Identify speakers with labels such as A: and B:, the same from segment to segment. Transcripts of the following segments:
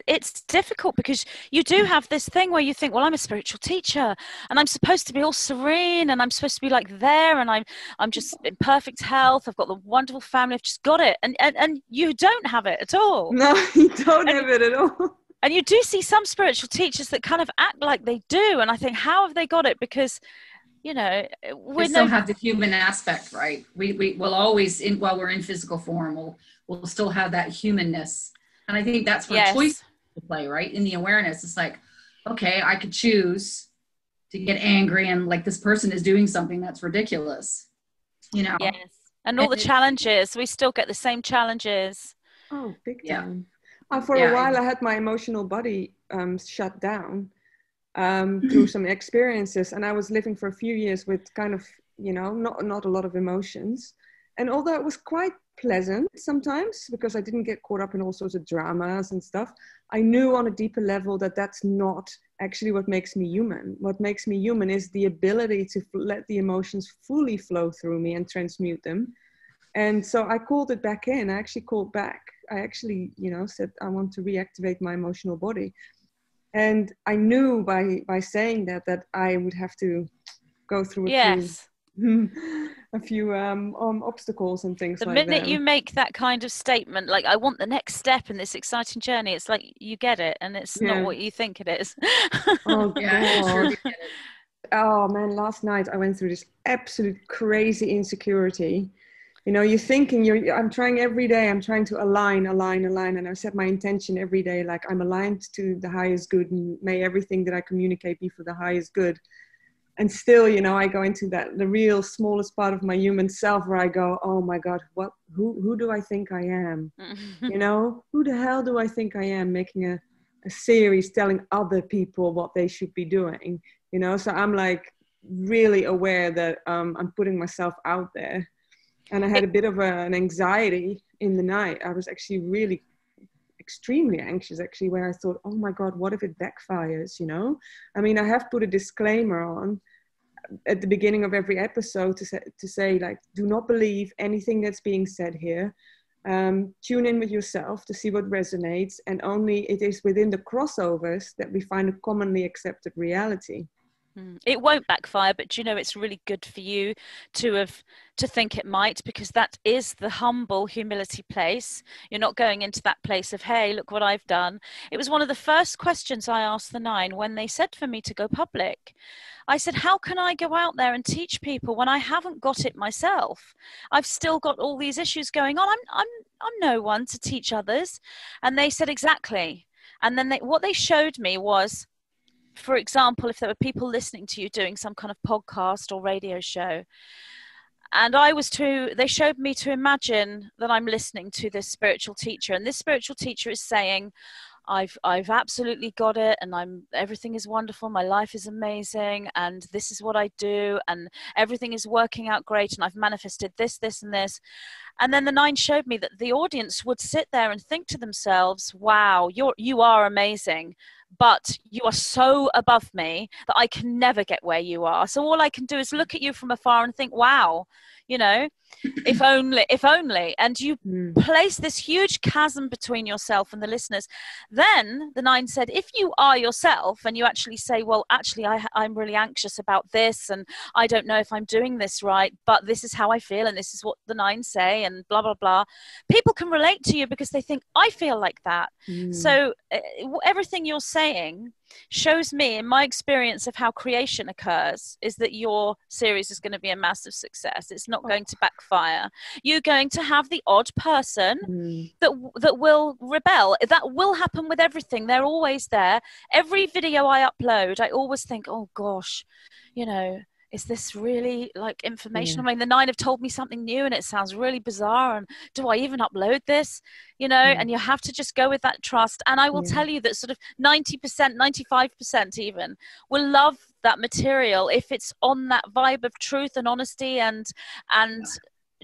A: it's difficult because you do have this thing where you think, well, I'm a spiritual teacher and I'm supposed to be all serene and I'm supposed to be like there, and I'm just in perfect health. I've got the wonderful family. I've just got it. And you don't have it at all.
B: No, you don't have it at all.
A: And you do see some spiritual teachers that kind of act like they do. And I think, how have they got it? Because, you know,
C: we still have the human aspect, right? We will always, while we're in physical form, we'll still have that humanness. And I think that's where choice to play, right? In the awareness, it's like, okay, I could choose to get angry and like this person is doing something that's ridiculous, you know?
A: Yes. And all the challenges, we still get the same challenges.
B: Oh, big time. For a while, I had my emotional body shut down through some experiences. And I was living for a few years with kind of, you know, not a lot of emotions. And although it was quite pleasant sometimes because I didn't get caught up in all sorts of dramas and stuff, I knew on a deeper level that that's not actually what makes me human. What makes me human is the ability to let the emotions fully flow through me and transmute them. And so I called it back in. I actually called back. I actually, you know, said I want to reactivate my emotional body. And I knew by saying that I would have to go through a few obstacles and things like that.
A: The minute you make that kind of statement, like, I want the next step in this exciting journey, it's like you get it, and it's not what you think it is.
B: Oh, God. Oh, man, last night I went through this absolute crazy insecurity. You know, you're thinking, I'm trying every day, I'm trying to align, and I set my intention every day, like I'm aligned to the highest good, and may everything that I communicate be for the highest good. And still, you know, I go into the real smallest part of my human self where I go, oh my God, who do I think I am? You know, who the hell do I think I am, making a series telling other people what they should be doing? You know, so I'm like really aware that I'm putting myself out there. And I had a bit of an anxiety in the night. I was actually really extremely anxious, actually, where I thought, oh my God, what if it backfires, you know? I mean, I have put a disclaimer on at the beginning of every episode to say, like, do not believe anything that's being said here. Tune in with yourself to see what resonates. And only it is within the crossovers that we find a commonly accepted reality.
A: It won't backfire, but you know, it's really good for you to think it might, because that is the humble humility place. You're not going into that place of, hey, look what I've done. It was one of the first questions I asked the 9 when they said for me to go public. I said, how can I go out there and teach people when I haven't got it myself? I've still got all these issues going on. I'm no one to teach others. And they said, exactly. And then what they showed me was, for example, if there were people listening to you doing some kind of podcast or radio show, and they showed me to imagine that I'm listening to this spiritual teacher, and this spiritual teacher is saying, I've absolutely got it, and everything is wonderful, my life is amazing, and this is what I do, and everything is working out great, and I've manifested this, this, and this. And then the 9 showed me that the audience would sit there and think to themselves, wow, you are amazing, but you are so above me that I can never get where you are. So all I can do is look at you from afar and think, wow, you know, if only. And you place this huge chasm between yourself and the listeners. Then the 9 said, if you are yourself and you actually say, well, actually, I'm really anxious about this, and I don't know if I'm doing this right, but this is how I feel, and this is what the 9 say, and blah, blah, blah. People can relate to you because they think, I feel like that. So everything you're saying shows me, in my experience of how creation occurs, is that your series is going to be a massive success. It's not going to backfire. You're going to have the odd person that will rebel. That will happen with everything. They're always there. Every video I upload, I always think, oh gosh, you know, is this really like information? I mean, the 9 have told me something new and it sounds really bizarre, and do I even upload this? You know, and you have to just go with that trust. And I will tell you that sort of 90%, 95% even will love that material if it's on that vibe of truth and honesty and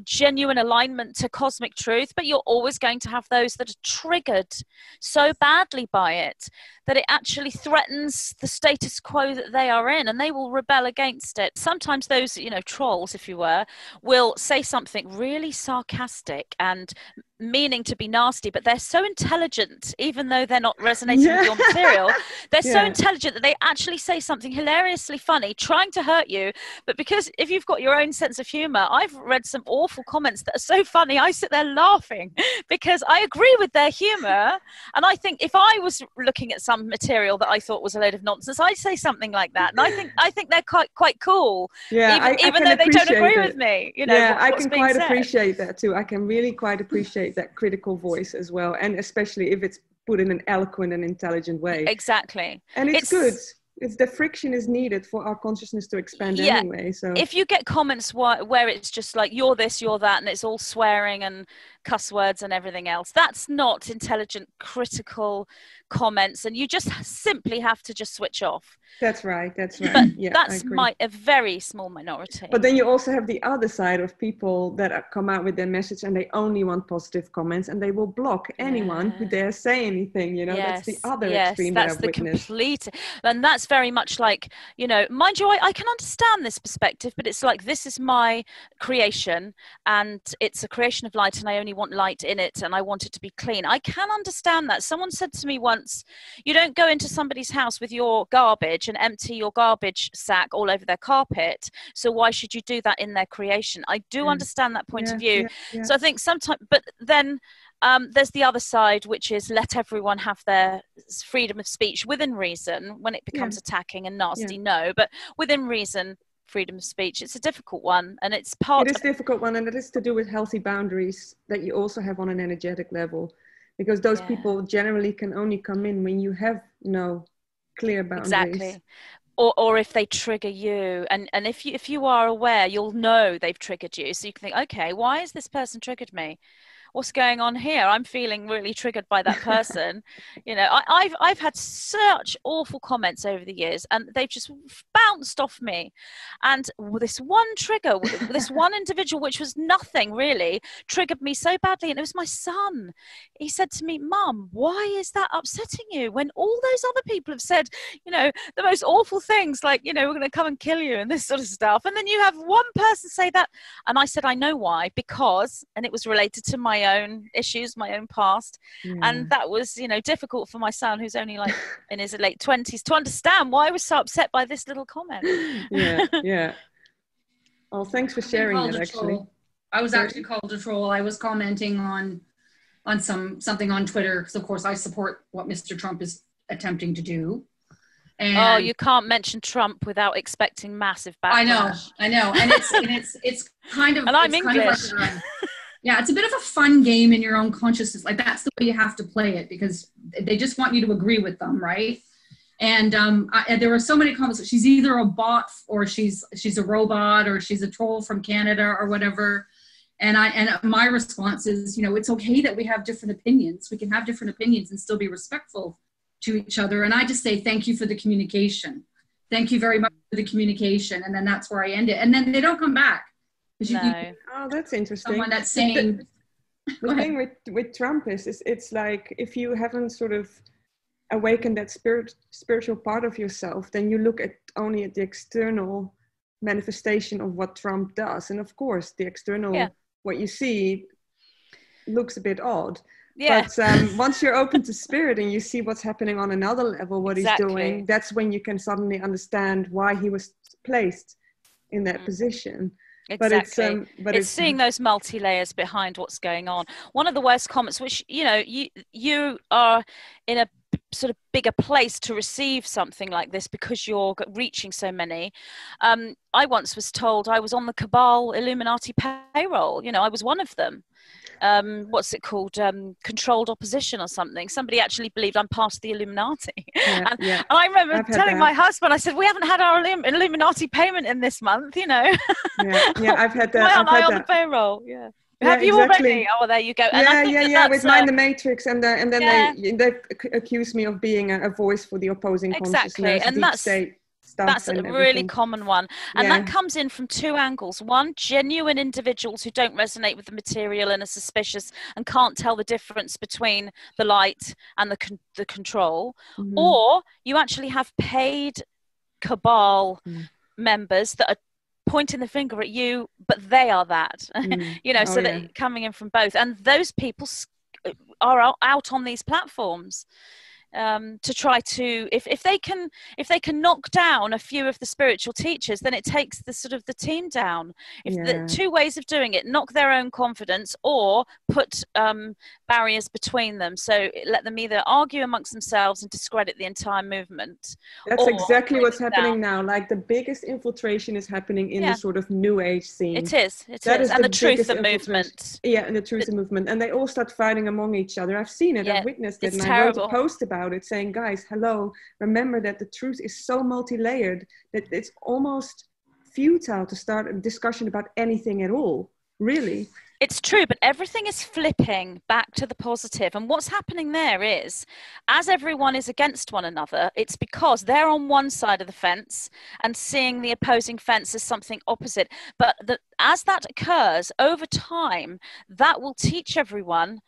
A: genuine alignment to cosmic truth, but you're always going to have those that are triggered so badly by it that it actually threatens the status quo that they are in, and they will rebel against it. Sometimes those, trolls, if you were, will say something really sarcastic and meaning to be nasty, but they're so intelligent, even though they're not resonating with your material, they're so intelligent that they actually say something hilariously funny, trying to hurt you. But because if you've got your own sense of humor, I've read some awful comments that are so funny, I sit there laughing because I agree with their humor. And I think if I was looking at some material that I thought was a load of nonsense, I'd say something like that. And I think they're quite cool, even though they don't agree with me.
B: I can quite appreciate that too. I can really quite appreciate that critical voice as well, and especially if it's put in an eloquent and intelligent way.
A: Exactly.
B: And it's good. It's the friction is needed for our consciousness to expand anyway. So
A: if you get comments where it's just like you're this, you're that, and it's all swearing and cuss words and everything else, that's not intelligent, critical comments, and you just simply have to just switch off.
B: That's right. But
A: that's a very small minority.
B: But then you also have the other side of people that come out with their message and they only want positive comments, and they will block anyone who dares say anything. That's the other extreme that I've witnessed.
A: And that's very much like, mind you, I can understand this perspective, but it's like, this is my creation and it's a creation of light, and I only want light in it, and I want it to be clean. I can understand that. Someone said to me once, you don't go into somebody's house with your garbage and empty your garbage sack all over their carpet, so why should you do that in their creation? I do understand that point of view. So I think sometimes, but then there's the other side, which is let everyone have their freedom of speech within reason. When it becomes attacking and nasty, no, but within reason, freedom of speech. It's a difficult one, and it's part.
B: It is a difficult one, and it is to do with healthy boundaries that you also have on an energetic level, because those people generally can only come in when you have no clear boundaries.
A: Exactly. Or if they trigger you, and if you are aware, you'll know they've triggered you, so you can think, okay, why has this person triggered me? What's going on here? I'm feeling really triggered by that person. I've had such awful comments over the years, and they've just bounced off me. And this one trigger, this one individual, which was nothing really, triggered me so badly. And it was my son. He said to me, Mum, why is that upsetting you when all those other people have said, the most awful things, like, we're going to come and kill you and this sort of stuff. And then you have one person say that. And I said, I know why, because, and it was related to my own issues, my own past, and that was difficult for my son, who's only like in his late 20s, to understand why I was so upset by this little comment.
B: Oh, thanks for sharing that. Actually,
C: I was actually called a troll. I was commenting on something on Twitter, because of course I support what Mr. Trump is attempting to do. And
A: you can't mention Trump without expecting massive backlash.
C: I know, and it's kind of,
A: and I'm English.
C: Yeah, it's a bit of a fun game in your own consciousness. Like, that's the way you have to play it, because they just want you to agree with them, right? And there were so many comments. She's either a bot, or she's a robot, or she's a troll from Canada, or whatever. And my response is, it's okay that we have different opinions. We can have different opinions and still be respectful to each other. And I just say, thank you for the communication. Thank you very much for the communication. And then that's where I end it. And then they don't come back.
A: No.
B: Oh, that's interesting.
C: Someone that's saying,
B: the thing with Trump is it's like, if you haven't sort of awakened that spiritual part of yourself, then you look only at the external manifestation of what Trump does, and of course the external what you see looks a bit odd. But once you're open to spirit and you see what's happening on another level, what he's doing, that's when you can suddenly understand why he was placed in that position.
A: Exactly. But it's seeing those multi-layers behind what's going on. One of the worst comments, which you are in a sort of bigger place to receive something like this because you're reaching so many. I once was told I was on the Cabal Illuminati payroll. I was one of them. What's it called? Controlled opposition or something. Somebody actually believed I'm part of the Illuminati. And I remember telling my husband, I said, we haven't had our Illuminati payment in this month,
B: I've had that.
A: Why aren't I on the payroll? Have you already? Oh, well, there you go. And
B: with Mind the Matrix, and then they accuse me of being a voice for the opposing consciousness,
A: and
B: deep state stuff.
A: That's a
B: and
A: really
B: everything.
A: common one. And that comes in from two angles. One, genuine individuals who don't resonate with the material and are suspicious and can't tell the difference between the light and the control.
B: Mm-hmm.
A: Or you actually have paid cabal members that are pointing the finger at you, but they are that. You know, that coming in from both. And those people are out on these platforms to try to, if they can knock down a few of the spiritual teachers, then it takes the sort of the team down. The two ways of doing it: knock their own confidence or put barriers between them, so let them either argue amongst themselves and discredit the entire movement.
B: That's exactly what's happening now. Like the biggest infiltration is happening in the sort of new age scene.
A: It is. And the truth movement.
B: Yeah, and the truth movement. And they all start fighting among each other. I've seen it, I've witnessed it,
A: it's
B: and
A: terrible.
B: I wrote a post about it saying, guys, hello, remember that the truth is so multi-layered that it's almost futile to start a discussion about anything at all, really.
A: It's true, but everything is flipping back to the positive. And what's happening there is, as everyone is against one another, it's because they're on one side of the fence and seeing the opposing fence as something opposite. But as that occurs over time, that will teach everyone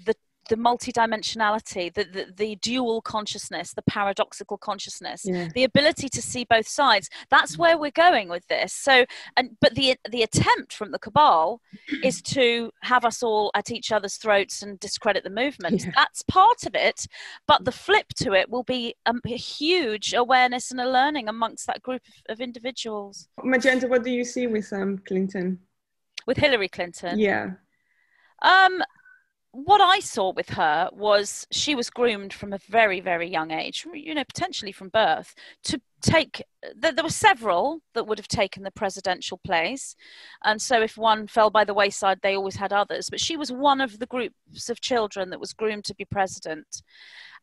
A: the multidimensionality, the dual consciousness, the paradoxical consciousness, the ability to see both sides. That's where we're going with this. So, but the attempt from the cabal is to have us all at each other's throats and discredit the movement. That's part of it, but the flip to it will be a huge awareness and a learning amongst that group of individuals.
B: Magenta, what do you see with Clinton?
A: With Hillary Clinton?
B: Yeah.
A: What I saw with her was she was groomed from a very, very young age, you know, potentially from birth, to take, there were several that would have taken the presidential place. And so if one fell by the wayside, they always had others. But she was one of the groups of children that was groomed to be president.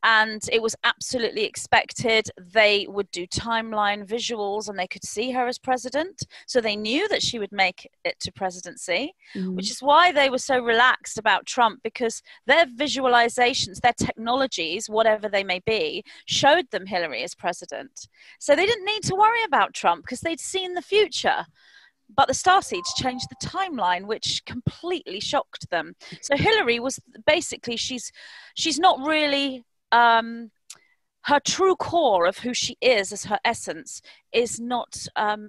A: And it was absolutely expected. They would do timeline visuals and they could see her as president. So they knew that she would make it to presidency, which is why they were so relaxed about Trump, because their visualizations, their technologies, whatever they may be, showed them Hillary as president. So they didn't need to worry about Trump because they'd seen the future. But the Starseeds changed the timeline, which completely shocked them. So Hillary was basically, she's not really... her true core of who she is as her essence is not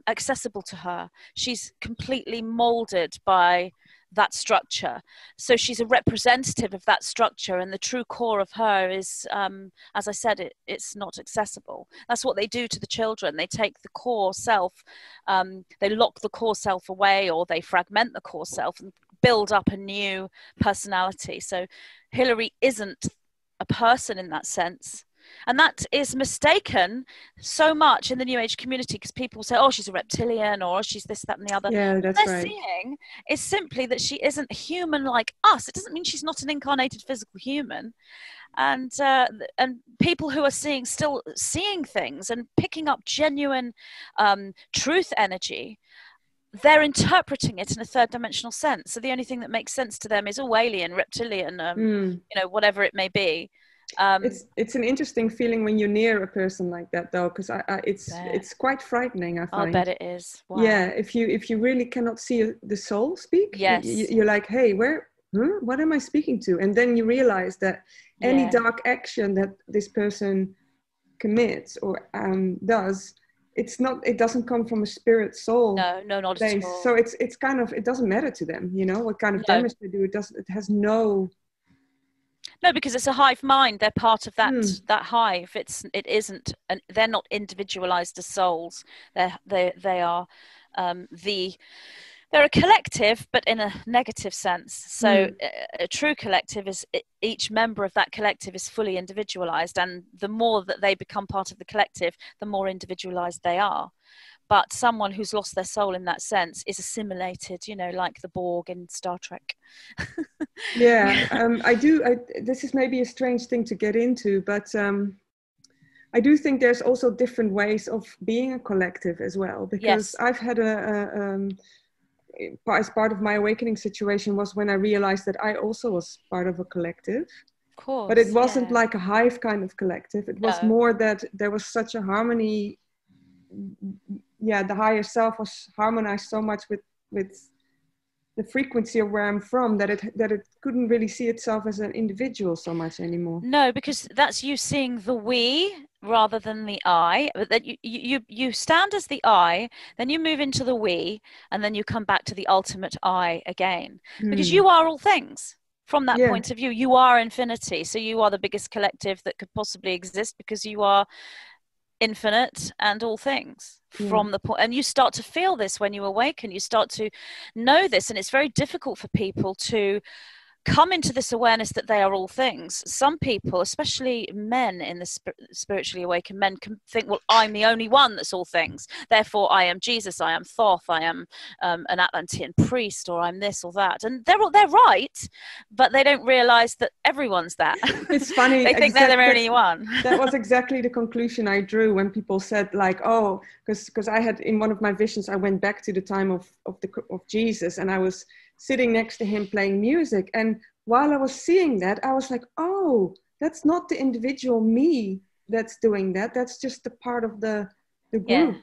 A: accessible to her. She's completely molded by that structure. So she's a representative of that structure, and the true core of her is, as I said, it's not accessible. That's what they do to the children. They take the core self, they lock the core self away, or they fragment the core self and build up a new personality. So Hillary isn't a person in that sense, and that is mistaken so much in the New Age community, because people say, oh, she's a reptilian, or she's this, that and the other.
B: Yeah, that's
A: what
B: right.
A: they're seeing is simply that she isn't human like us. It doesn't mean she's not an incarnated physical human. And people who are still seeing things and picking up genuine truth energy, they're interpreting it in a third dimensional sense. So the only thing that makes sense to them is alien, reptilian, you know, whatever it may be.
B: It's an interesting feeling when you're near a person like that, though, because it's quite frightening, I find.
A: I bet it is. Wow.
B: Yeah, if you really cannot see the soul speak, you're like, hey, what am I speaking to? And then you realize that any dark action that this person commits or does, it doesn't come from a spirit soul.
A: No, not
B: place.
A: at all.
B: So it's kind of, it doesn't matter to them, you know, what kind of damage they do. It has no.
A: No, because it's a hive mind. They're part of that hive. It isn't, and they're not individualized as souls. They are they're a collective, but in a negative sense. So a true collective is, each member of that collective is fully individualized, and the more that they become part of the collective, the more individualized they are. But someone who's lost their soul in that sense is assimilated, you know, like the Borg in Star Trek.
B: This is maybe a strange thing to get into, but I do think there's also different ways of being a collective as well, because I've had as part of my awakening situation was when I realized that I also was part of a collective.
A: Of course,
B: but it wasn't like a hive kind of collective. It was more that there was such a harmony the higher self was harmonized so much with the frequency of where I'm from that it couldn't really see itself as an individual so much anymore.
A: No, because that's you seeing the we rather than the I. But that you stand as the I, then you move into the we, and then you come back to the ultimate I again. Because you are all things. From that point of view, you are infinity. So you are the biggest collective that could possibly exist, because you are infinite and all things from the point. And you start to feel this when you awaken. You start to know this, and it's very difficult for people to come into this awareness that they are all things. Some people, especially men in the spiritually awakened men, can think, well, I'm the only one that's all things. Therefore, I am Jesus, I am Thoth, I am an Atlantean priest, or I'm this or that. And they're right, but they don't realize that everyone's that.
B: It's funny.
A: They think they're the only one.
B: That was exactly the conclusion I drew when people said, like, oh, because I had, in one of my visions, I went back to the time of Jesus, and I was sitting next to him playing music. And while I was seeing that, I was like, oh, that's not the individual me that's doing that. That's just a part of the group.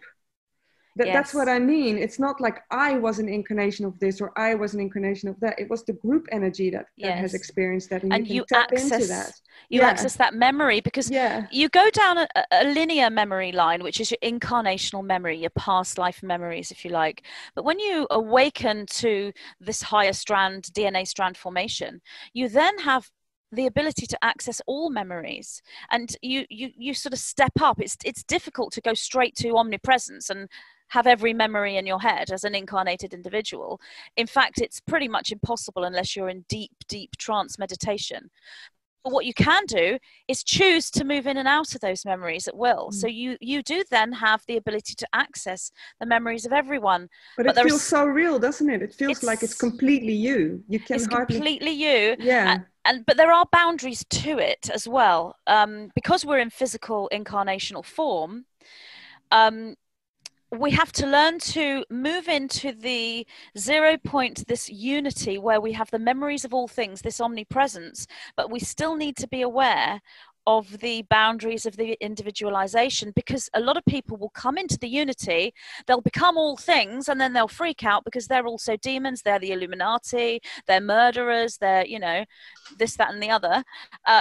B: That's what I mean. It's not like I was an incarnation of this or I was an incarnation of that. It was the group energy that has experienced that. And you can tap into that.
A: You access that memory, because you go down a linear memory line, which is your incarnational memory, your past life memories, if you like. But when you awaken to this higher strand, DNA strand formation, you then have the ability to access all memories, and you sort of step up. It's difficult to go straight to omnipresence and have every memory in your head as an incarnated individual. In fact, it's pretty much impossible unless you're in deep, deep trance meditation. But what you can do is choose to move in and out of those memories at will. So you do then have the ability to access the memories of everyone.
B: But it feels so real, doesn't it? It feels like it's completely you. It's
A: completely you.
B: Yeah.
A: But there are boundaries to it as well. Because we're in physical incarnational form, we have to learn to move into the 0 point, this unity where we have the memories of all things, this omnipresence, but we still need to be aware of the boundaries of the individualization, because a lot of people will come into the unity, they'll become all things, and then they'll freak out because they're also demons, they're the Illuminati, they're murderers, they're, this, that, and the other.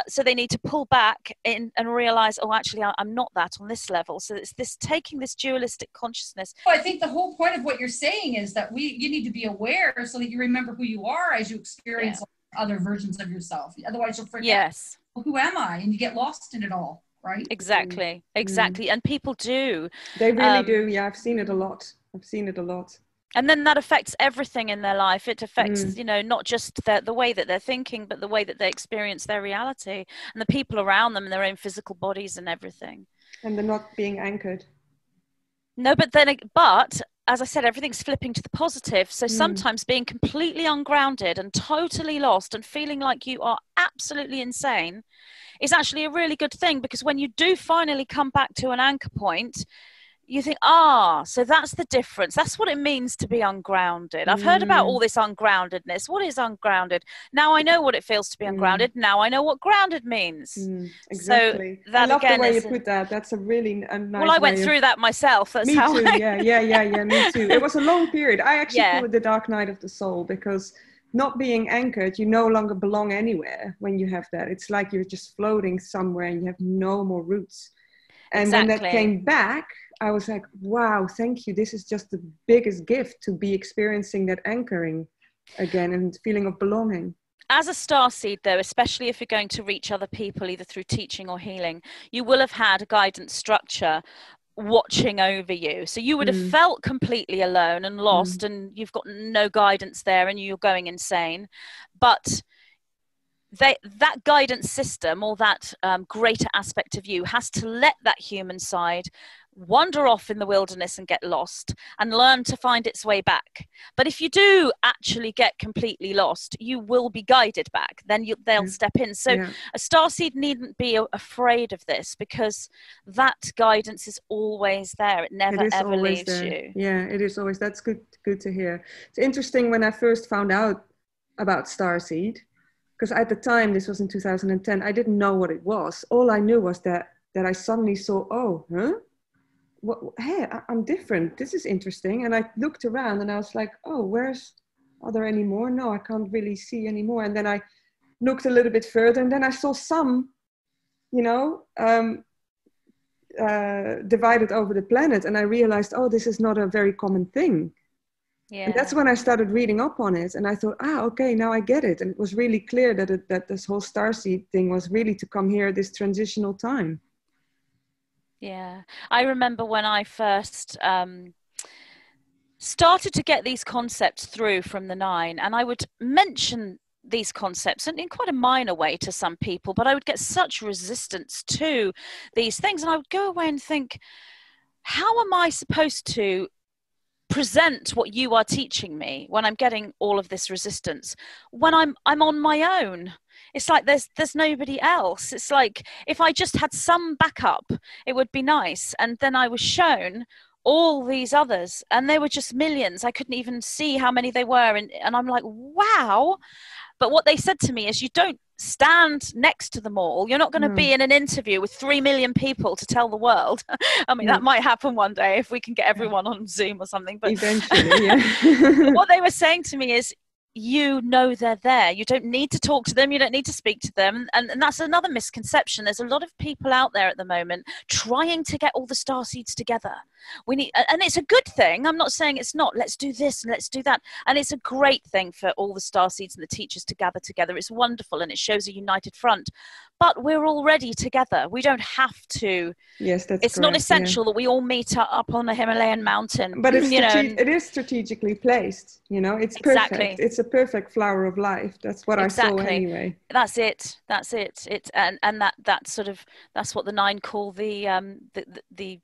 A: So they need to pull back in and realize, oh, actually, I'm not that on this level. So it's this taking this dualistic consciousness.
C: I think the whole point of what you're saying is that you need to be aware so that you remember who you are as you experience other versions of yourself. Otherwise, you'll forget.
A: Yes.
C: Well, who am I? And you get lost in it all, right?
A: Exactly. And people do.
B: They really do. Yeah, I've seen it a lot.
A: And then that affects everything in their life. It affects, not just the way that they're thinking, but the way that they experience their reality and the people around them and their own physical bodies and everything.
B: And they're not being anchored.
A: No, but as I said, everything's flipping to the positive. So sometimes being completely ungrounded and totally lost and feeling like you are absolutely insane is actually a really good thing, because when you do finally come back to an anchor point, you think, so that's the difference. That's what it means to be ungrounded. I've heard about all this ungroundedness. What is ungrounded? Now I know what it feels to be ungrounded. Now I know what grounded means.
B: Exactly.
A: So that,
B: I love
A: again,
B: the way you put that. That's a really nice
A: Well, I went through that myself. That's
B: me
A: how
B: too. Yeah, me too. It was a long period. I actually call it the dark night of the soul, because not being anchored, you no longer belong anywhere when you have that. It's like you're just floating somewhere and you have no more roots. And when that came back, I was like, wow, thank you. This is just the biggest gift, to be experiencing that anchoring again and feeling of belonging.
A: As a starseed, though, especially if you're going to reach other people, either through teaching or healing, you will have had a guidance structure watching over you. So you would have felt completely alone and lost, and you've got no guidance there and you're going insane. But that guidance system, or that greater aspect of you, has to let that human side wander off in the wilderness and get lost and learn to find its way back. But if you do actually get completely lost, you will be guided back. Then they'll step in. So a starseed needn't be afraid of this, because that guidance is always there. It never ever leaves you.
B: Yeah, it is always. That's good to hear. It's interesting, when I first found out about Starseed, because at the time, this was in 2010, I didn't know what it was. All I knew was that I suddenly saw, hey, I'm different. This is interesting. And I looked around and I was like, oh, are there any more? No, I can't really see anymore. And then I looked a little bit further, and then I saw some, divided over the planet. And I realized, oh, this is not a very common thing. Yeah. And that's when I started reading up on it. And I thought, okay, now I get it. And it was really clear that this whole starseed thing was really to come here at this transitional time.
A: Yeah. I remember when I first started to get these concepts through from the 9, and I would mention these concepts in quite a minor way to some people, but I would get such resistance to these things. And I would go away and think, how am I supposed to present what you are teaching me when I'm getting all of this resistance, when I'm on my own? It's like there's nobody else. It's like if I just had some backup, it would be nice. And then I was shown all these others, and they were just millions. I couldn't even see how many they were, and I'm like, wow. But what they said to me is, you don't stand next to them all. You're not going to be in an interview with 3 million people to tell the world. I mean, that might happen one day if we can get everyone on Zoom or something. But
B: eventually, yeah.
A: But what they were saying to me is, they're there. You don't need to talk to them. You don't need to speak to them. And that's another misconception. There's a lot of people out there at the moment trying to get all the starseeds together. And it's a good thing. I'm not saying it's not. Let's do this and let's do that. And it's a great thing for all the starseeds and the teachers to gather together. It's wonderful, and it shows a united front. But we're already together. We don't have to.
B: Yes, that's
A: It's not essential that we all meet up on a Himalayan mountain.
B: But it is strategically placed. It's perfect.
A: Exactly.
B: It's a perfect flower of life. That's what I saw anyway.
A: That's it. That's what the 9 call the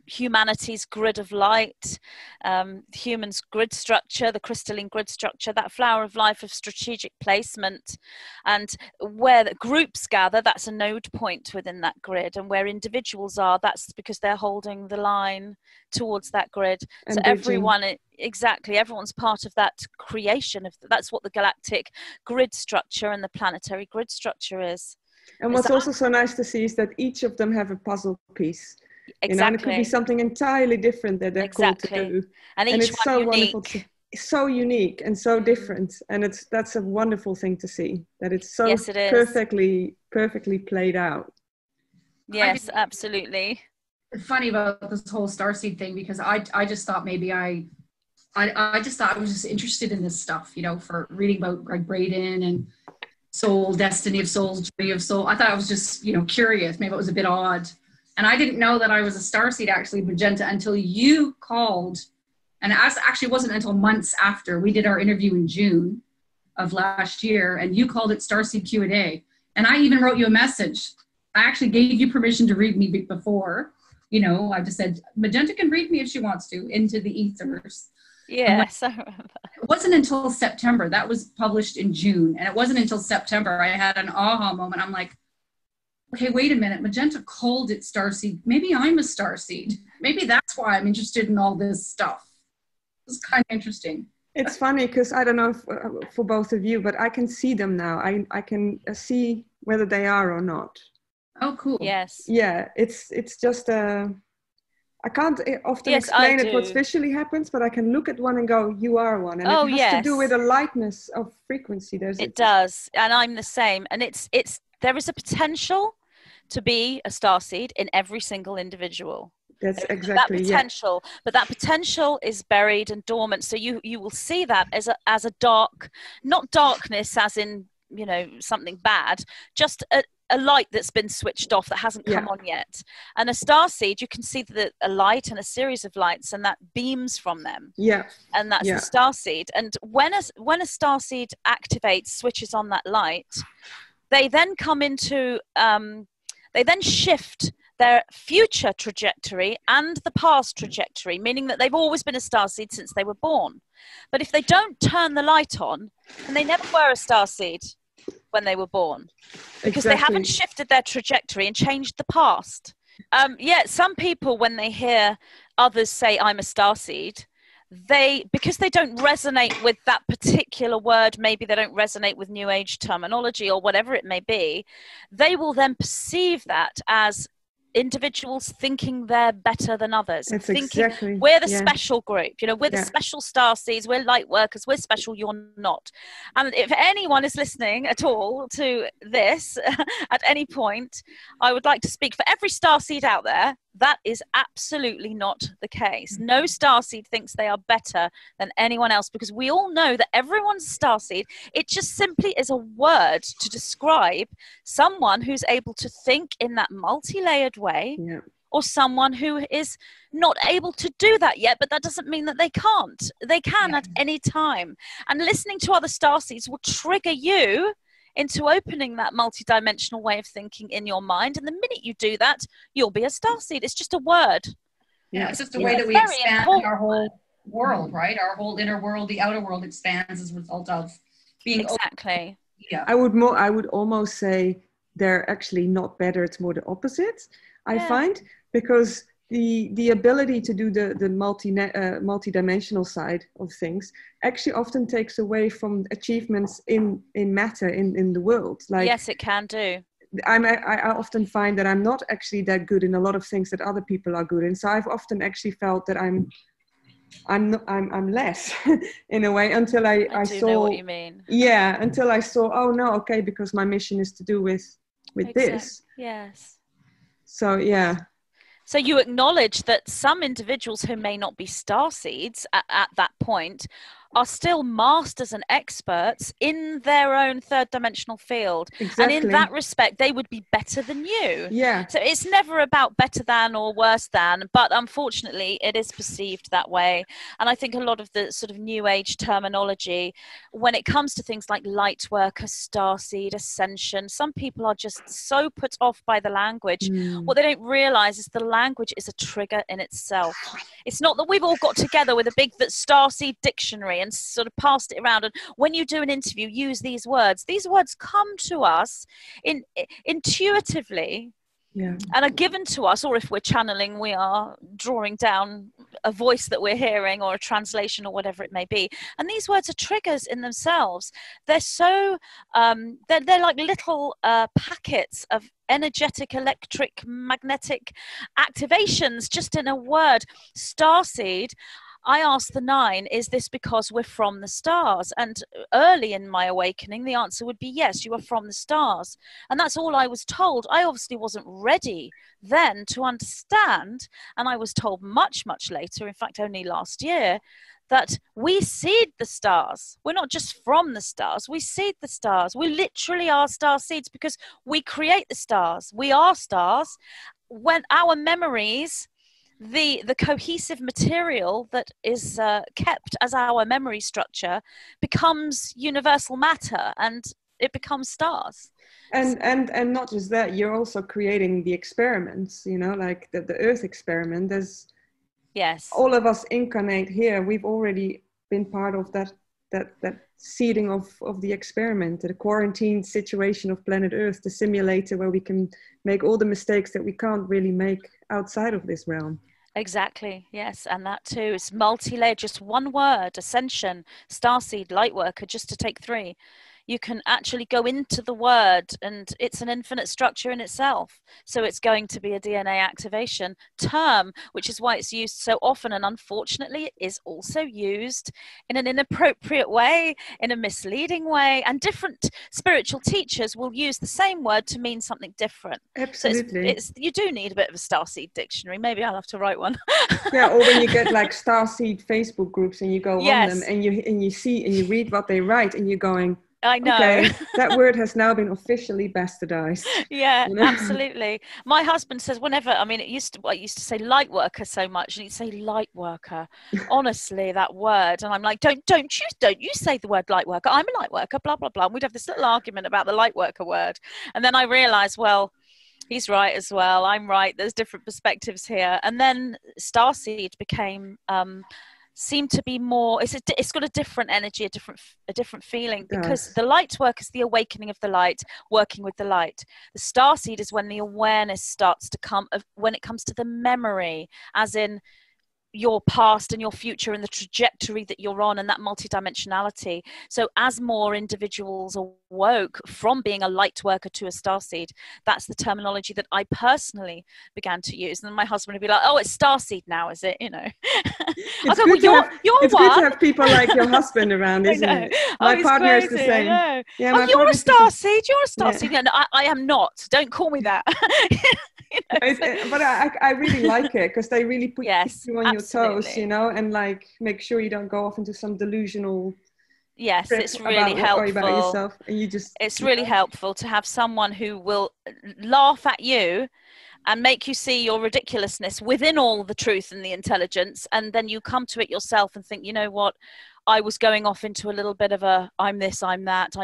A: humanity's grid of light, human's grid structure, the crystalline grid structure, that flower of life of strategic placement. And where the groups gather, that's a node point within that grid. And where individuals are, that's because they're holding the line towards that grid. And so everyone's part of that creation. That's what the galactic grid structure and the planetary grid structure is.
B: And what's also so nice to see is that each of them have a puzzle piece.
A: Exactly.
B: And it could be something entirely different that they're called to do.
A: And each
B: it's
A: one
B: so
A: unique.
B: wonderful. It's so unique and so different. And that's a wonderful thing to see, that it's so perfectly played out.
A: Yes, absolutely.
C: It's funny about this whole starseed thing, because I just thought maybe I just thought I was just interested in this stuff, for reading about Greg Braden and soul, destiny of souls, journey of soul. I thought I was just, curious. Maybe it was a bit odd. And I didn't know that I was a starseed, actually, Magenta, until you called. And it actually wasn't until months after. We did our interview in June of last year, and you called it Starseed Q&A. And I even wrote you a message. I actually gave you permission to read me before. I just said, Magenta can read me if she wants to, into the ethers.
A: Yes, I remember.
C: It wasn't until September. That was published in June. And it wasn't until September I had an aha moment. I'm like, okay, wait a minute. Magenta called it Starseed. Maybe I'm a Starseed. Maybe that's why I'm interested in all this stuff. It's kind of interesting.
B: It's funny because I don't know if, for both of you, but I can see them now. I can see whether they are or not.
C: Oh, cool.
A: Yes.
B: Yeah, it's just I can't often explain it what visually happens, but I can look at one and go, you are one. And it has to do with a lightness of frequency.
A: It does. And I'm the same. And there is a potential to be a starseed in every single individual.
B: That's exactly
A: that potential, but that potential is buried and dormant. So you will see that as a dark, not darkness as in something bad, just a light that's been switched off that hasn't come on yet. And a starseed, you can see a light and a series of lights, and that beams from them.
B: Yeah,
A: and that's the starseed. And when a starseed activates, switches on that light, they then come into they then shift their future trajectory and the past trajectory, meaning that they've always been a starseed since they were born. But if they don't turn the light on, and they never were a starseed when they were born, because they haven't shifted their trajectory and changed the past. Some people, when they hear others say, I'm a starseed, because they don't resonate with that particular word, maybe they don't resonate with New Age terminology or whatever it may be, they will then perceive that as individuals thinking they're better than others,
B: It's
A: thinking
B: exactly,
A: we're the special group, we're the
B: Yeah.
A: special starseeds, we're light workers, we're special, you're not. And if anyone is listening at all to this at any point, I would like to speak for every starseed out there. That is absolutely not the case. No starseed thinks they are better than anyone else, because we all know that everyone's a starseed. It just simply is a word to describe someone who's able to think in that multi-layered way,
B: Yeah.
A: or someone who is not able to do that yet, but that doesn't mean that they can't. They can at any time. And listening to other starseeds will trigger you into opening that multidimensional way of thinking in your mind. And the minute you do that, you'll be a starseed. It's just a word.
C: Yeah, it's just a way that we expand our whole world, right? Our whole inner world, the outer world expands as a result of being
A: exactly.
C: Yeah.
B: I would almost say they're actually not better. It's more the opposite. I find, because the ability to do the multi-dimensional side of things actually often takes away from achievements in matter in the world. Like,
A: yes, it can do.
B: I often find that I'm not actually that good in a lot of things that other people are good in. So I've often actually felt that I'm less in a way, until I saw
A: know what you mean.
B: Yeah, until I saw, oh no, okay, because my mission is to do with this.
A: Yes.
B: So yeah.
A: So you acknowledge that some individuals who may not be starseeds at that point are still masters and experts in their own third dimensional field.
B: Exactly.
A: And in that respect, they would be better than you.
B: Yeah.
A: So it's never about better than or worse than, but unfortunately it is perceived that way. And I think a lot of the sort of new age terminology, when it comes to things like light worker, starseed, ascension, some people are just so put off by the language. What they don't realize is the language is a trigger in itself. It's not that we've all got together with a big starseed dictionary and sort of passed it around, and when you do an interview, use these words come to us intuitively, and are given to us, or if we're channeling, we are drawing down a voice that we're hearing, or a translation, or whatever it may be. And these words are triggers in themselves. They're so they're like little packets of energetic, electric, magnetic activations just in a word. Starseed, I asked the 9, is this because we're from the stars? And early in my awakening, the answer would be yes, you are from the stars. And that's all I was told. I obviously wasn't ready then to understand. And I was told much, much later, in fact, only last year, that we seed the stars. We're not just from the stars, we seed the stars. We literally are star seeds, because we create the stars. We are stars. When our memories, the cohesive material that is kept as our memory structure, becomes universal matter, and it becomes stars.
B: And not just that, you're also creating the experiments, like the Earth experiment. There's all of us incarnate here. We've already been part of that seeding of the experiment, the quarantine situation of planet Earth, the simulator where we can make all the mistakes that we can't really make outside of this realm.
A: Exactly, yes. And that too is multi-layered. Just one word: ascension, starseed, lightworker, just to take 3. You can actually go into the word, and it's an infinite structure in itself. So it's going to be a DNA activation term, which is why it's used so often. And unfortunately, it is also used in an inappropriate way, in a misleading way. And different spiritual teachers will use the same word to mean something different.
B: Absolutely.
A: So you do need a bit of a starseed dictionary. Maybe I'll have to write one.
B: Yeah, or when you get like starseed Facebook groups and you go on them and you see and you read what they write and you're going,
A: I know.
B: Okay, that word has now been officially bastardized.
A: Yeah, absolutely. My husband says whenever, I used to say light worker so much, and he'd say light worker. Honestly, that word, and I'm like, don't you say the word light worker. I'm a light worker, blah blah blah. And we'd have this little argument about the light worker word, and then I realized, well, he's right as well. I'm right. There's different perspectives here, and then starseed became. Seem to be more, it's got a different energy, a different feeling, because the light work is the awakening of the light, working with the light. The starseed is when the awareness starts to come, when it comes to the memory, as in your past and your future and the trajectory that you're on, and that multidimensionality. So as more individuals awoke from being a light worker to a starseed, that's the terminology that I personally began to use. And then my husband would be like, oh, it's starseed now, is it? You know.
B: It's good to have people like your husband around, isn't it? My partner is the same.
A: Yeah, oh, you're a starseed. You're a starseed. Yeah. No, I am not. Don't call me that. You know?
B: But I really like it, because they really put you on your toes, you know, and like make sure you don't go off into some delusional.
A: Yes, it's really helpful
B: about yourself, and you just.
A: It's really helpful to have someone who will laugh at you and make you see your ridiculousness within all the truth and the intelligence, and then you come to it yourself and think, you know what, I was going off into a little bit of a I'm this, I'm that,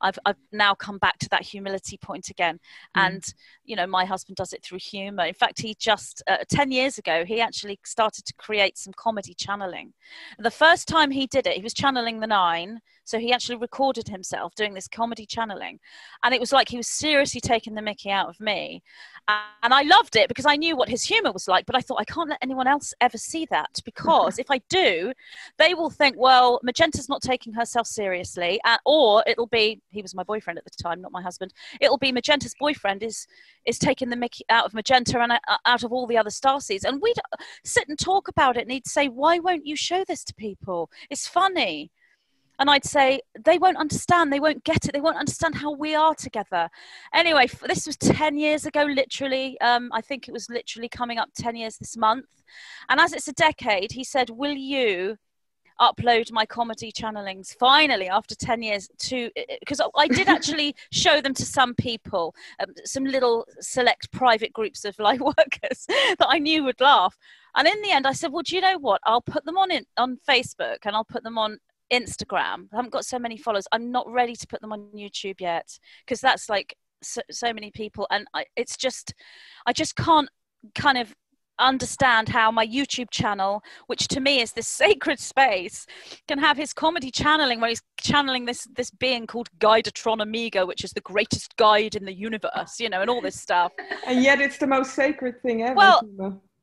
A: I've now come back to that humility point again. And you know, my husband does it through humor. In fact, he just 10 years ago he actually started to create some comedy channeling. The first time he did it, he was channeling the nine, so he actually recorded himself doing this comedy channeling, and it was like he was seriously taking the mickey out of me. And I loved it because I knew what his humor was like, but I thought, I can't let anyone else ever see that, because if I do, they will think, well, Magenta's not taking herself seriously, or it'll be, he was my boyfriend at the time, not my husband, it'll be Magenta's boyfriend is taking the mickey out of Magenta and out of all the other starseeds. And we'd sit and talk about it, and he'd say, why won't you show this to people? It's funny. And I'd say, they won't understand, they won't get it, they won't understand how we are together. Anyway, this was 10 years ago, literally. I think it was literally coming up 10 years this month. And as it's a decade, he said, will you upload my comedy channelings finally after 10 years to, because I did actually show them to some people, some little select private groups of light workers that I knew would laugh. And in the end I said, well, do you know what, I'll put them on Facebook, and I'll put them on Instagram. I haven't got so many followers. I'm not ready to put them on YouTube yet, because that's like so many people, and I just can't kind of understand how my YouTube channel, which to me is this sacred space, can have his comedy channeling where he's channeling this being called Guidatron Amiga, which is the greatest guide in the universe, you know, and all this stuff.
B: And yet it's the most sacred thing ever.
A: Well,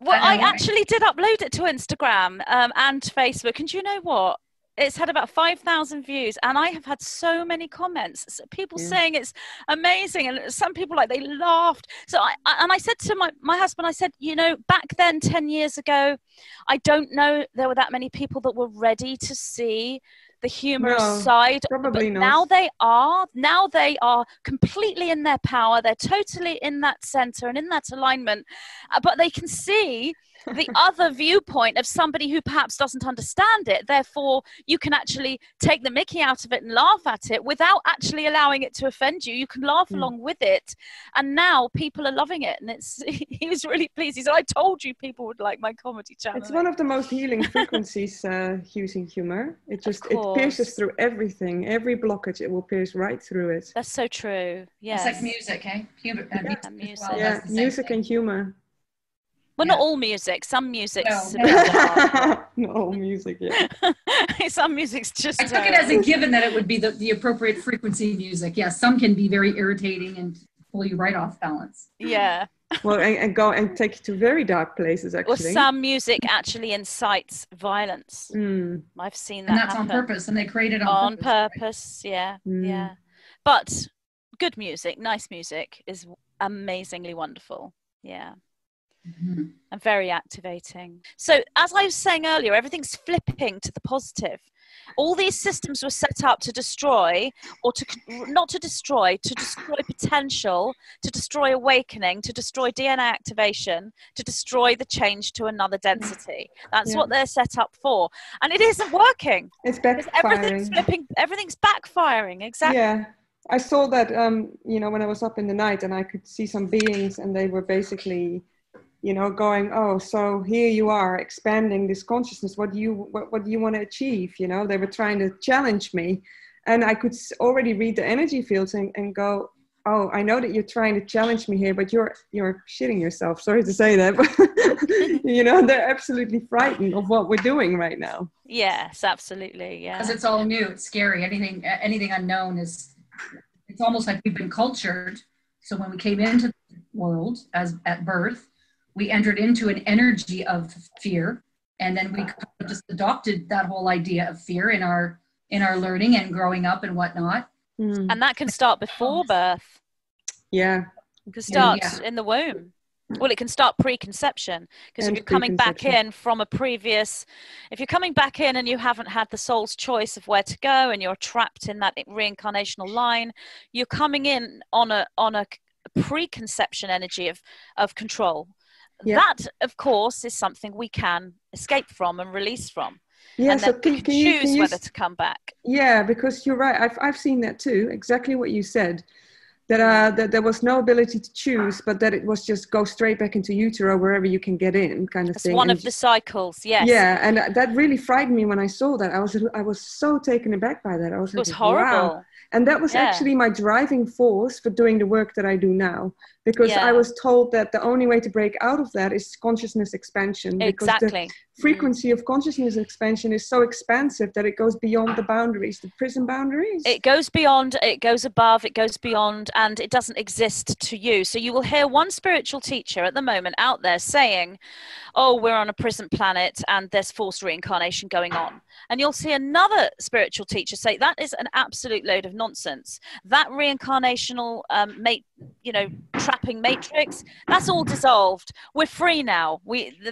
A: I actually did upload it to Instagram and Facebook, and do you know what? It's had about 5,000 views, and I have had so many comments, people saying it's amazing, and some people, like, they laughed. So I said to my husband, I said, you know, back then 10 years ago, I don't know there were that many people that were ready to see the humorous side.
B: Probably
A: but
B: not.
A: Now they are completely in their power. They're totally in that center and in that alignment, but they can see the other viewpoint of somebody who perhaps doesn't understand it. Therefore, you can actually take the mickey out of it and laugh at it without actually allowing it to offend you. You can laugh along with it. And now people are loving it. And he was really pleased. He said, I told you people would like my comedy channel.
B: It's one of the most healing frequencies using humor. It pierces through everything. Every blockage, it will pierce right through it.
A: That's so true. Yes.
C: It's like music, eh?
A: Music.
C: Well,
B: yeah, music and humor.
A: Well, not all music. Some music's
B: not all music, yeah.
A: Some music's just.
C: I took it as a given that it would be the appropriate frequency music. Yeah, some can be very irritating and pull you right off balance.
A: Yeah.
B: Well, and go and take you to very dark places, actually.
A: Or some music actually incites violence. I've seen that.
C: And that's
A: happen.
C: on purpose, and they create it on
A: purpose. Right? Yeah, yeah. But good music, nice music is amazingly wonderful. Yeah. And very activating. So as I was saying earlier, everything's flipping to the positive. All these systems were set up to destroy, or not to destroy, to destroy potential, to destroy awakening, to destroy DNA activation, to destroy the change to another density. That's what they're set up for. And it isn't working.
B: It's backfiring.
A: Everything's flipping, everything's backfiring, exactly.
B: Yeah. I saw that, you know, when I was up in the night, and I could see some beings, and they were basically, you know, going, oh, so here you are expanding this consciousness. What do you want to achieve? You know, they were trying to challenge me, and I could already read the energy fields and go, oh, I know that you're trying to challenge me here, but you're shitting yourself. Sorry to say that, but you know, they're absolutely frightened of what we're doing right now.
A: Yes, absolutely. Yeah.
C: Because it's all new. It's scary. Anything unknown is, it's almost like we've been cultured. So when we came into the world at birth, we entered into an energy of fear And then we kind of just adopted that whole idea of fear in our learning and growing up and whatnot.
A: And that can start before birth.
B: Yeah.
A: It can start in the womb. Well, it can start preconception, because if you're coming back in from a previous, if you're coming back in and you haven't had the soul's choice of where to go and you're trapped in that reincarnational line, you're coming in on a preconception energy of control. Yeah. That, of course, is something we can escape from and release from.
B: Yeah,
A: and
B: so
A: then can choose whether to come back.
B: Yeah, because you're right. I've seen that too. Exactly what you said. That there was no ability to choose, but that it was just go straight back into utero wherever you can get in, kind of thing.
A: It's one of the cycles, yes.
B: Yeah, and that really frightened me when I saw that. I was so taken aback by that. I was
A: it was horrible.
B: Wow. And that was actually my driving force for doing the work that I do now, because I was told that the only way to break out of that is consciousness expansion.
A: Exactly.
B: The frequency of consciousness expansion is so expansive that it goes beyond the boundaries, the prison boundaries.
A: It goes beyond, it goes above, it goes beyond, and it doesn't exist to you. So you will hear one spiritual teacher at the moment out there saying, oh, we're on a prison planet and there's forced reincarnation going on. And you'll see another spiritual teacher say that is an absolute load of nonsense. That reincarnational trapping matrix, that's all dissolved. We're free now.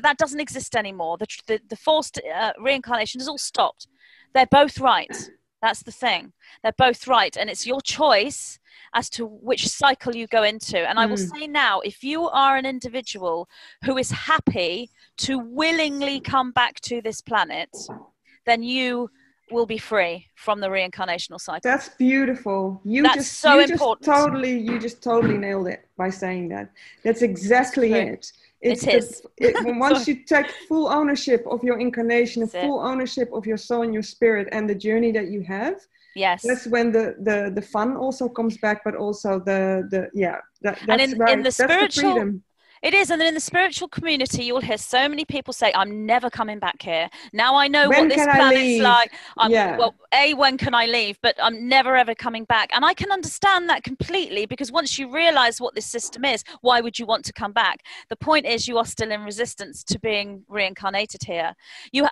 A: That doesn't exist anymore. The forced reincarnation is all stopped. They're both right. That's the thing. They're both right. And it's your choice as to which cycle you go into. And I will say now, if you are an individual who is happy to willingly come back to this planet, then you will be free from the reincarnational cycle.
B: That's beautiful. You just totally nailed it by saying that. That's exactly it. Once you take full ownership of your incarnation, full ownership of your soul and your spirit and the journey that you have, that's when the fun also comes back, but also that's
A: in the spiritual,
B: that's the freedom.
A: It is, and then in the spiritual community, you'll hear so many people say, I'm never coming back here. Now I know what this planet's like. Well, when can I leave? But I'm never, ever coming back. And I can understand that completely, because once you realize what this system is, why would you want to come back? The point is you are still in resistance to being reincarnated here.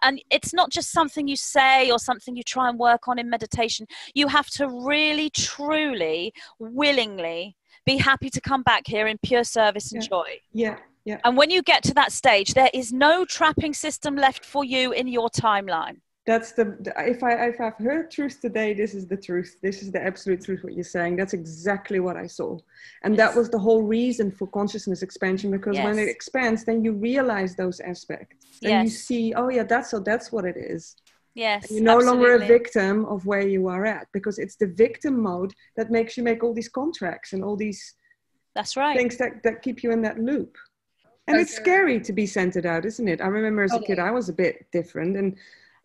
A: And it's not just something you say or something you try and work on in meditation. You have to really, truly, willingly be happy to come back here in pure service and joy.
B: Yeah.
A: And when you get to that stage, there is no trapping system left for you in your timeline.
B: That's if I've heard truth today, this is the truth. This is the absolute truth, what you're saying. That's exactly what I saw. And that was the whole reason for consciousness expansion, because when it expands, then you realize those aspects. And you see, that's what it is.
A: Yes,
B: you're no longer a victim of where you are at, because it's the victim mode that makes you make all these contracts and all these things that keep you in that loop. And it's scary to be centered out, isn't it? I remember as a kid, I was a bit different, and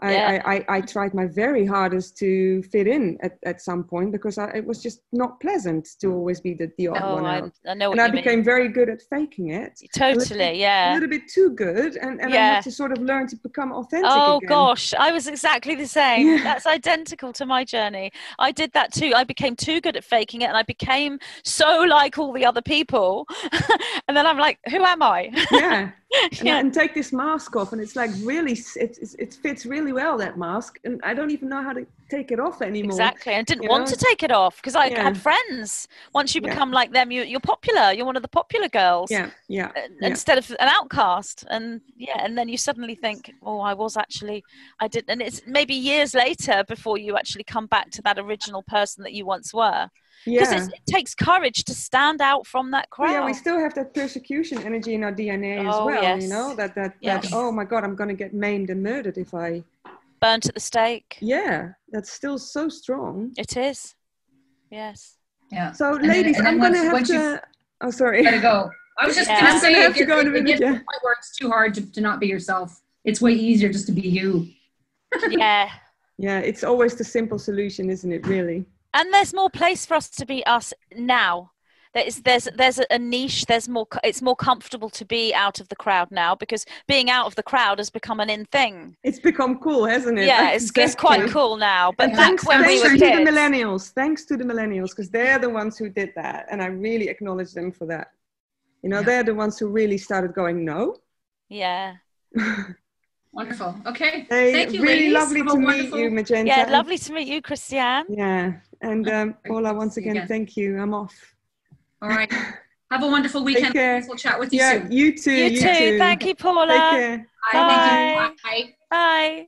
B: I tried my very hardest to fit in at some point, because it was just not pleasant to always be the odd one out.
A: I know what
B: and I became very good at faking it.
A: Totally,
B: a little bit too good, and I had to sort of learn to become authentic again.
A: Gosh, I was exactly the same. That's identical to my journey. I did that too. I became too good at faking it, and I became so like all the other people. And then I'm like, who am I? And take this mask off, and it's like really, it fits really well, that mask, and I don't even know how to take it off anymore. Exactly, and didn't want to take it off, because I had friends. Once you become like them, you're popular. You're one of the popular girls. Instead of an outcast, and then you suddenly think, oh, I did, and it's maybe years later before you actually come back to that original person that you once were. Because it takes courage to stand out from that crowd.
B: We still have that persecution energy in our DNA as well. You know, that oh my God, I'm going to get maimed and murdered if I
A: burnt at the stake.
B: Yeah, that's still so strong.
A: It is. Yes.
C: Yeah.
B: So, ladies, I'm going to have to. Oh, sorry.
C: Gotta go. I was just going to say, it gets to the point where it's too hard to not be yourself. It's way easier just to be you.
A: Yeah.
B: Yeah, it's always the simple solution, isn't it? Really.
A: And there's more place for us to be us now. There's a niche. It's more comfortable to be out of the crowd now, because being out of the crowd has become an in thing.
B: It's become cool, hasn't it?
A: Yeah, it's quite cool now. But
B: thanks
A: when we were kids,
B: thanks to the millennials, because they're the ones who did that, and I really acknowledge them for that. You know, they're the ones who really started going no.
A: Yeah.
C: Wonderful. Okay.
B: Hey,
C: thank you,
B: really
C: ladies.
B: lovely to meet you, Magenta.
A: Yeah, lovely to meet you, Christianne.
B: Yeah. And Paula, once again, thank you. I'm off.
C: All right. Have a wonderful weekend.
B: Take care.
C: We'll chat with you soon.
B: You too.
A: You too. Thank you, Paula.
B: Take care.
C: Bye.
A: Bye.
C: Thank you. Bye.
A: Bye.